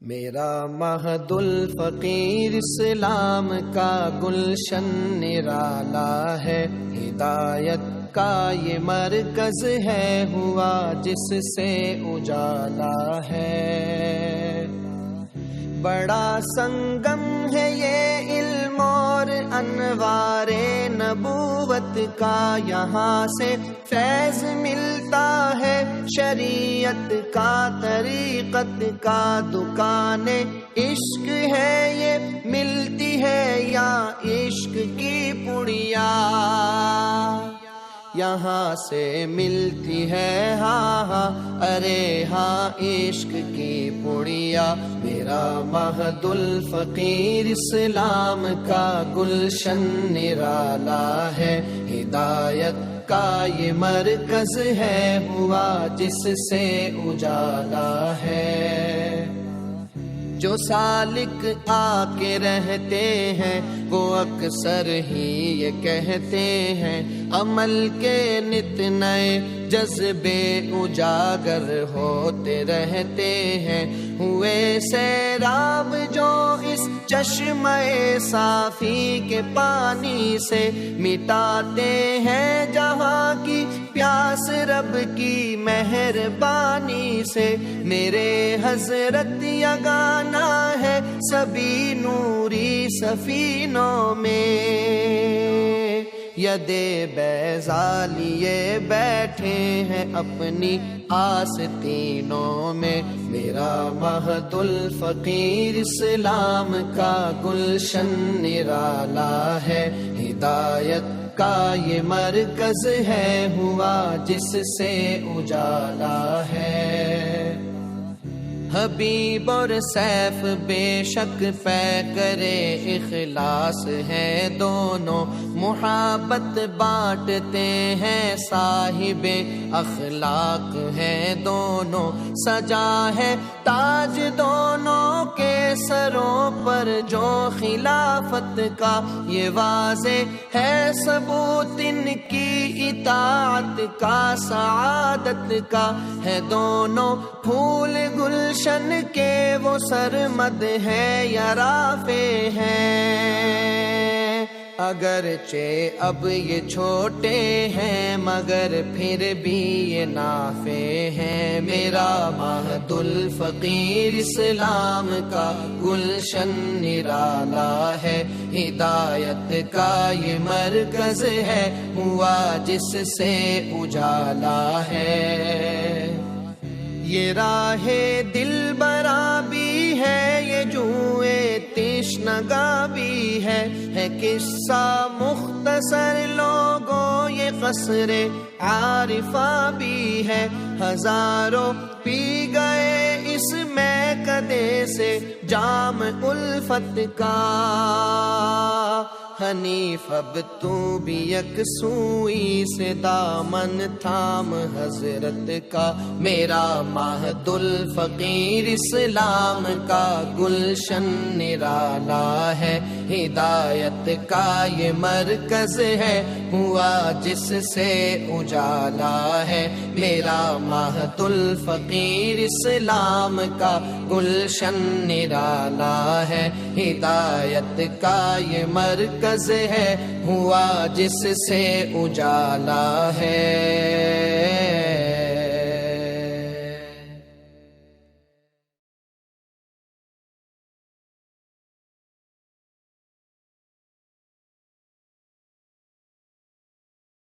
میرا مہد الفقیر اسلام کا گلشن نرالا ہے، ہدایت کا یہ مرکز ہے، ہوا جس سے اجالا ہے۔ بڑا سنگم ہے یہ علم اور انوار نبوت کا، یہاں سے فیض ملتا ہے، شریعت کا طریقت کا دکان عشق ہے یہ، ملتی ہے یا عشق کی پڑیا، یہاں سے ملتی ہے ہاں ہاں ارے ہاں عشق کی پڑیا۔ میرا مہد الفقیر اسلام کا گلشن نرالا ہے، ہدایت کا یہ مرکز ہے، ہوا جس سے اجالا ہے۔ جو سالک آ کے رہتے ہیں وہ اکثر ہی یہ کہتے ہیں، عمل کے نت نئے جذبے اجاگر ہوتے رہتے ہیں، ہوئے سیراب جو اس چشمہ صافی کے پانی سے، مٹاتے ہیں جہاں کی پیاس رب کی مہربانی سے۔ میرے حضرت یگانا ہے سبھی نوری سفینوں میں، ید بیضا لیے بیٹھے ہیں اپنی آستینوں میں۔ میرا مہد الفقیر اسلام کا گلشن نرالا ہے، ہدایت کا یہ مرکز ہے، ہوا جس سے اجالا ہے۔ حبیب اور سیف بے شک پیکرے اخلاص ہیں دونوں، محبت بانٹتے ہیں صاحب اخلاق ہیں دونوں، سجا ہے تاج دونوں کے سروں پر جو خلافت کا، یہ واضح ہے ثبوت ان کی اطاعت کا، سعادت کا ہے دونوں پھول گلشن کے، وہ سرمد ہے یا رافع ہیں، اگرچہ اب یہ چھوٹے ہیں مگر پھر بھی یہ نافع ہیں۔ میرا مہد الفقیر اسلام کا گلشن نرالا ہے، ہدایت کا یہ مرکز ہے، ہوا جس سے اجالا ہے۔ یہ راہ دل برا بھی ہے، یہ جوئے تشنگاں بھی ہے قصہ مختصر لوگوں، یہ قصر عارفہ بھی ہے، ہزاروں پی گئے اس میکدے سے جام الفت کا، حنیف اب تو بھی یکسوئی سے دامن تھام حضرت کا۔ میرا مہد الفقیر اسلام کا گلشن نرالا ہے، ہدایت کا یہ مرکز ہے، ہوا جس سے اجالا ہے۔ میرا مہد الفقیر اسلام کا گلشن نرالا ہے، ہدایت کا یہ مرکز ہے، ہوا جس سے اجالا ہے۔